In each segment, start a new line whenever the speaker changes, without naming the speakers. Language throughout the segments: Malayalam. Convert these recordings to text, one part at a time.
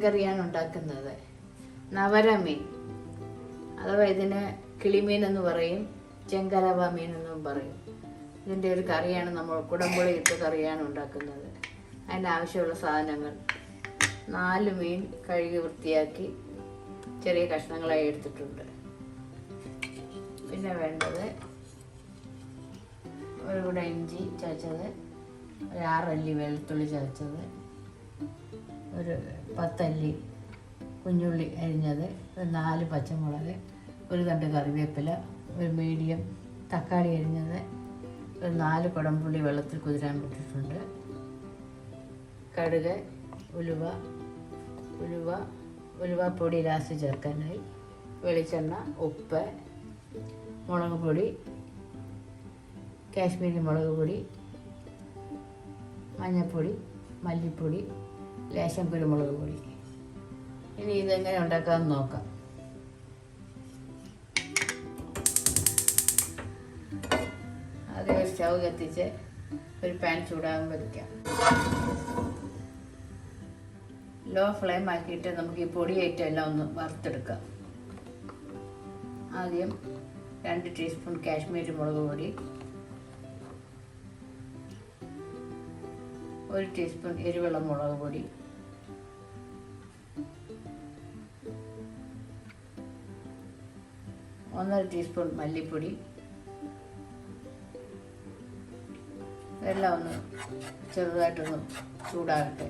മീൻകറിയാണ് ഉണ്ടാക്കുന്നത്. നവര മീൻ അഥവാ ഇതിന് കിളിമീൻ എന്ന് പറയും, ചെങ്കലവ മീൻ എന്നും പറയും. ഇതിൻ്റെ ഒരു കറിയാണ്, നമ്മൾ കുടംപുളി ഇട്ട് കറിയാണ് ഉണ്ടാക്കുന്നത്. അതിനാവശ്യമുള്ള സാധനങ്ങൾ: 4 മീൻ കഴുകി വൃത്തിയാക്കി ചെറിയ കഷ്ണങ്ങളായി എടുത്തിട്ടുണ്ട്. പിന്നെ വേണ്ടത് ഒരു കുട ഇഞ്ചി ചതച്ചത്, ഒരു 6 അല്ലി വെളുത്തുള്ളി ചതച്ചത്, ഒരു 10 അല്ലി കുഞ്ഞുള്ളി അരിഞ്ഞത്, ഒരു 4 പച്ചമുളക്, ഒരു തണ്ട് കറിവേപ്പില, ഒരു മീഡിയം തക്കാളി അരിഞ്ഞത്, ഒരു 4 കുടംപുള്ളി വെള്ളത്തിൽ കുതിരാൻ വിട്ടിട്ടുണ്ട്, കടുക്, ഉലുവപ്പൊടി ലാസ്റ്റ് ചേർക്കാനായി, വെളിച്ചെണ്ണ, ഉപ്പ്, മുളക് പൊടി, കാശ്മീരി മുളക് പൊടി, മഞ്ഞൾപ്പൊടി, മല്ലിപ്പൊടി, ലേശം കുരുമുളക് പൊടി. ഇനി ഇതെങ്ങനെ ഉണ്ടാക്കാമെന്ന് നോക്കാം. ആദ്യം ഒരു സ്റ്റൗ കത്തിച്ച് ഒരു പാൻ ചൂടാകാൻ വയ്ക്കാം. ലോ ഫ്ലെയിം ആക്കിയിട്ട് നമുക്ക് ഈ പൊടി ഐറ്റം എല്ലാം ഒന്ന് വറുത്തെടുക്കാം. ആദ്യം 2 ടീസ്പൂൺ കാശ്മീരി മുളക് പൊടി, 1 ടീസ്പൂൺ എരിവുള്ള മുളക് പൊടി, 1.5 ടീസ്പൂൺ മല്ലിപ്പൊടി. ഇതെല്ലാം ഒന്ന് ചെറുതായിട്ടൊന്ന് ചൂടാകട്ടെ.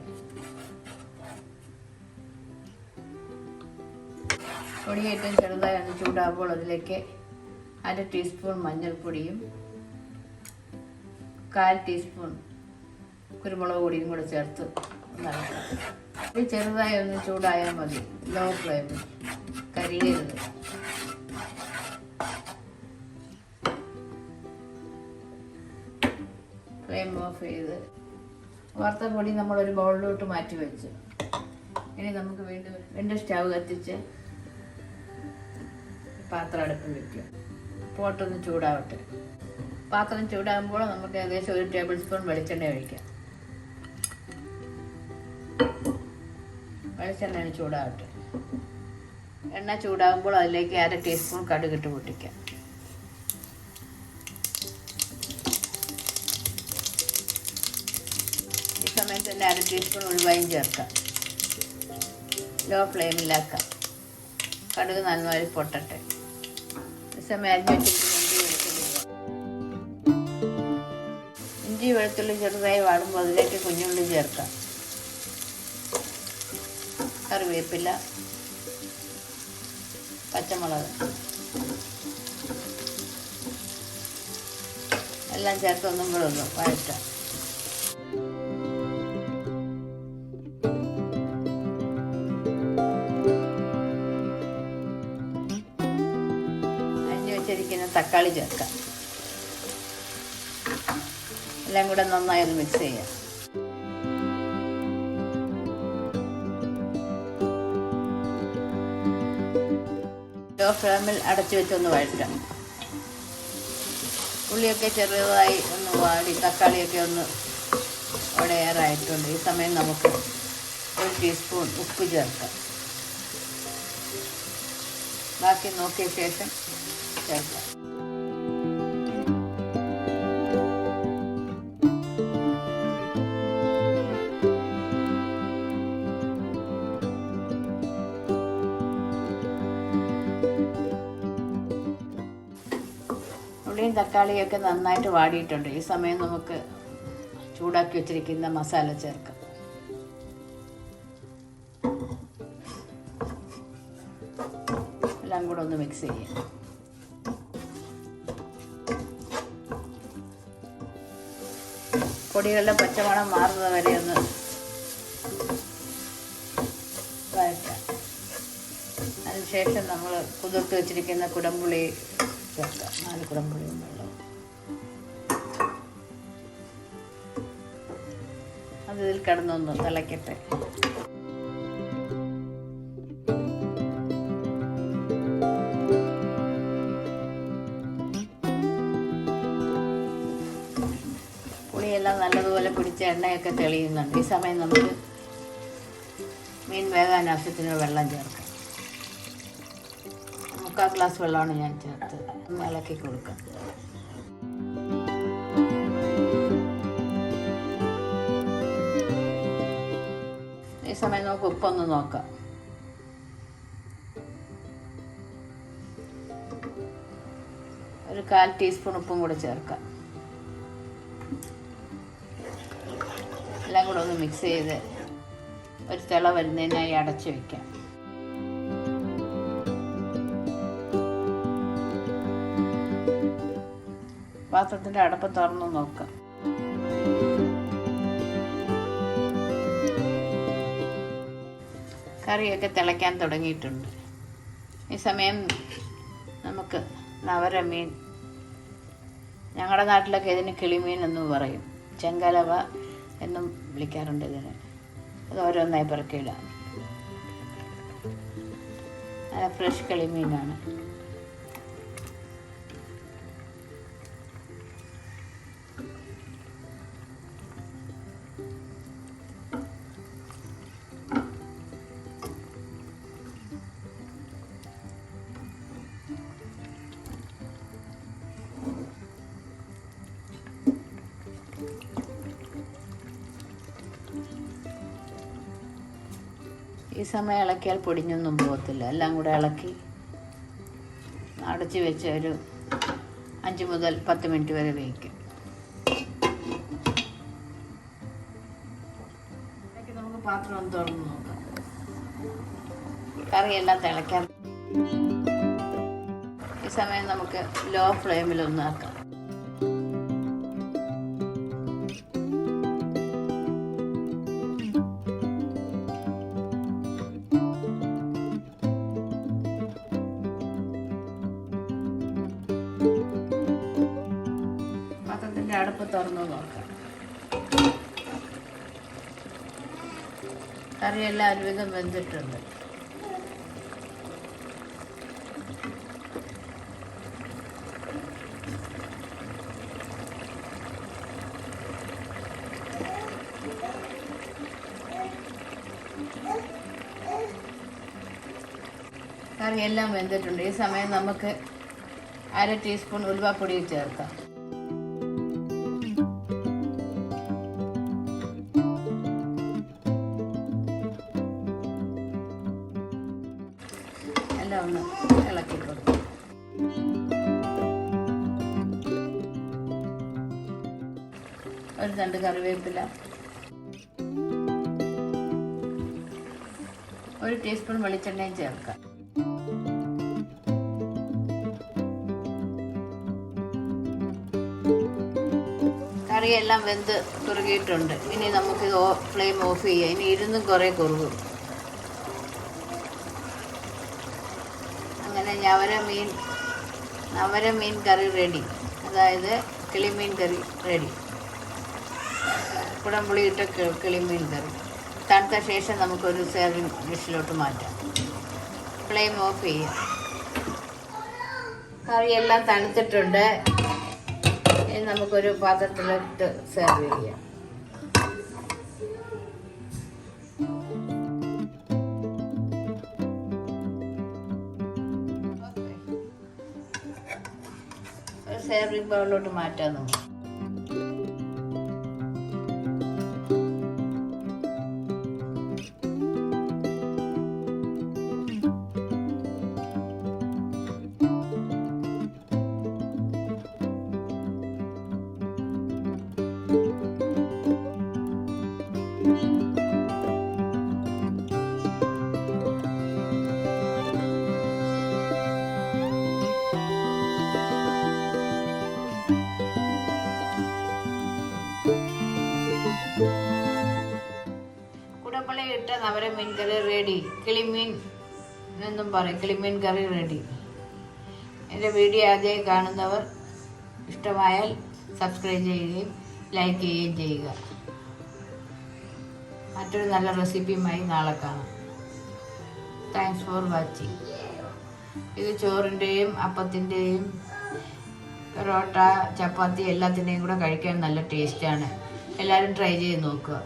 പൊടിയേറ്റവും ചെറുതായി ഒന്ന് ചൂടാകുമ്പോൾ അതിലേക്ക് 1/2 ടീസ്പൂൺ മഞ്ഞൾപ്പൊടിയും 1/4 ടീസ്പൂൺ കുരുമുളക് പൊടിയും കൂടെ ചേർത്ത് നൽകാം. ഇത് ചെറുതായി ഒന്ന് ചൂടായാൽ മതി. ലോ ഫ്ലെയിമിൽ കരിയരുത്. ഫ്ലെയിം ഓഫ് ചെയ്ത് വറുത്ത പൊടി നമ്മളൊരു ബൗളിലോട്ട് മാറ്റി വെച്ചു. ഇനി നമുക്ക് വീണ്ടും സ്റ്റൗ കത്തിച്ച് പാത്രം അടുപ്പിൽ വയ്ക്കുക. പോട്ടൊന്ന് ചൂടാവട്ടെ. പാത്രം ചൂടാകുമ്പോൾ നമുക്ക് ഏകദേശം 1 ടേബിൾ സ്പൂൺ വെളിച്ചെണ്ണ ഒഴിക്കാം. വെളിച്ചെണ്ണ ചൂടാവട്ടെ. എണ്ണ ചൂടാകുമ്പോൾ അതിലേക്ക് 1/2 ടീസ്പൂൺ കടുകിട്ട് പൊട്ടിക്കാം. ഈ സമയത്ത് തന്നെ 1/2 ടീസ്പൂൺ ഉലുവയും ചേർക്കാം. ലോ ഫ്ലെയിമിലാക്കാം. കടുക് നന്നായി പൊട്ടട്ടെ. ഈ സമയം അരിഞ്ഞു വെച്ചിട്ട് ഇഞ്ചി വെളുത്തുള്ളി ചെറുതായി വാടുമ്പോൾ അതിലേക്ക് കുഞ്ഞുള്ളി ചേർക്കാം. കറിവേപ്പില, പച്ചമുളക് എല്ലാം ചേർത്ത് ഒന്നും കൂടെ ഒന്ന് വഴറ്റാം. അരിഞ്ഞു വെച്ചിരിക്കുന്ന തക്കാളി ചേർക്കാം. എല്ലാം കൂടെ നന്നായി ഒന്ന് മിക്സ് ചെയ്യാം. ലോ ഫ്ലെയിമിൽ അടച്ചു വെച്ചൊന്ന് വഴറ്റാം. ഉള്ളിയൊക്കെ ചെറുതായി ഒന്ന് വാടി തക്കാളിയൊക്കെ ഒന്ന് ഉടയാറായിട്ടുണ്ട്. ഈ സമയം നമുക്ക് 1 ടീസ്പൂൺ ഉപ്പ് ചേർക്കാം. ബാക്കി നോക്കിയ ശേഷം ചേർക്കാം. ഉള്ളിയും തക്കാളിയൊക്കെ നന്നായിട്ട് വാടിയിട്ടുണ്ട്. ഈ സമയം നമുക്ക് ചൂടാക്കി വെച്ചിരിക്കുന്ന മസാല ചേർക്കാം. എല്ലാം കൂടെ ഒന്ന് മിക്സ് ചെയ്യാം. പൊടികളുടെ പച്ചമണം മാറുന്നത് വരെ ഒന്ന് വഴറ്റാം. അതിനുശേഷം നമ്മൾ കുതിർത്ത് വെച്ചിരിക്കുന്ന കുടംപുളി ചേർക്കാം. 4 കുടംപുളിയും വെള്ളം. അത് ഇതിൽ കിടന്നൊന്ന് തിളയ്ക്കട്ടെ. പുളിയെല്ലാം നല്ലതുപോലെ പിടിച്ച എണ്ണയൊക്കെ തെളിയുന്നുണ്ട്. ഈ സമയം നമുക്ക് മീൻ വേകാൻ ആവശ്യത്തിന് വെള്ളം ചേർക്കാം. 3/4 ഗ്ലാസ് വെള്ളമാണ് ഞാൻ ചേർത്തത്. ഒന്ന് ഇളക്കി കൊടുക്കാം. ഈ സമയം നമുക്ക് ഉപ്പൊന്ന് നോക്കാം. ഒരു 1/4 ടീസ്പൂൺ ഉപ്പും കൂടെ ചേർക്കാം. എല്ലാം കൂടെ ഒന്ന് മിക്സ് ചെയ്ത് ഒരു തിള വരുന്നതിനായി അടച്ചു വയ്ക്കാം. പാത്രത്തിൻ്റെ അടപ്പ് തുറന്ന് നോക്കാം. കറിയൊക്കെ തിളയ്ക്കാൻ തുടങ്ങിയിട്ടുണ്ട്. ഈ സമയം നമുക്ക് നവരമീൻ, ഞങ്ങളുടെ നാട്ടിലൊക്കെ ഇതിന് കിളിമീൻ എന്നും പറയും, ചെങ്കലവ എന്നും വിളിക്കാറുണ്ട് ഇതിന്. അത് ഓരോന്നായി പെറുക്കിയിടാം. നല്ല ഫ്രഷ് കിളിമീനാണ്. ഈ സമയം ഇളക്കിയാൽ പൊടിഞ്ഞൊന്നും പോകത്തില്ല. എല്ലാം കൂടെ ഇളക്കി അടച്ച് വെച്ച് ഒരു 5 മുതൽ 10 മിനിറ്റ് വരെ വേവിക്കും. നമുക്ക് പാത്രം ഒന്ന് തുറന്ന് നോക്കാം. കറിയെല്ലാം തിളയ്ക്കാൻ. ഈ സമയം നമുക്ക് ലോ ഫ്ലെയിമിലൊന്നാക്കാം. അടുപ്പ് തുറന്ന് നോക്കാം. കറിയെല്ലാം ഒരുവിധം വെന്തിട്ടുണ്ട്. കറിയെല്ലാം വെന്തിട്ടുണ്ട്. ഈ സമയം നമുക്ക് 1/2 ടീസ്പൂൺ ഉലുവാപ്പൊടി ചേർക്കാം. എല്ലാം ഒന്ന് ഇളക്കി കൊടുക്കും. ഒരു തണ്ട് കറിവേപ്പില, 1 ടീസ്പൂൺ വെളിച്ചെണ്ണയും ചേർക്കാം. കറിയെല്ലാം വെന്ത് കുറുകിയിട്ടുണ്ട്. ഇനി നമുക്കിത് ഫ്ലെയിം ഓഫ് ചെയ്യാം. ഇനി ഇരുന്നും കുറേ കുറുകും. അങ്ങനെ നവരമീൻ കറി റെഡി. അതായത് കിളിമീൻ കറി റെഡി. കുടംപുളിയിട്ട കിളിമീൻ കറി. തണുത്ത ശേഷം നമുക്കൊരു സെർവിങ് ഡിഷിലോട്ട് മാറ്റാം. ഫ്ലെയിം ഓഫ് ചെയ്യാം. കറിയെല്ലാം തണുത്തിട്ടുണ്ട്. ഇനി നമുക്കൊരു പാത്രത്തിലിട്ട് സെർവ് ചെയ്യാം. ഒരു സെർവിങ് ബൗളിലോട്ട് മാറ്റാം നമുക്ക്. കുടംപുളിയിട്ട നവരമീൻ കറി റെഡി. കിളിമീൻ എന്നും പറയും. കിളിമീൻ കറി റെഡി. എൻ്റെ വീഡിയോ ആദ്യമായി കാണുന്നവർ ഇഷ്ടമായാൽ സബ്സ്ക്രൈബ് ചെയ്യുകയും ലൈക്ക് ചെയ്യുകയും ചെയ്യുക. മറ്റൊരു നല്ല റെസിപ്പിയുമായി നാളെ കാണാം. Thanks for watching. ഇത് ചോറിൻ്റെയും അപ്പത്തിൻ്റെയും പൊറോട്ട, ചപ്പാത്തി എല്ലാത്തിൻ്റെയും കൂടെ കഴിക്കാൻ നല്ല ടേസ്റ്റാണ്. എല്ലാവരും ട്രൈ ചെയ്ത് നോക്കുക.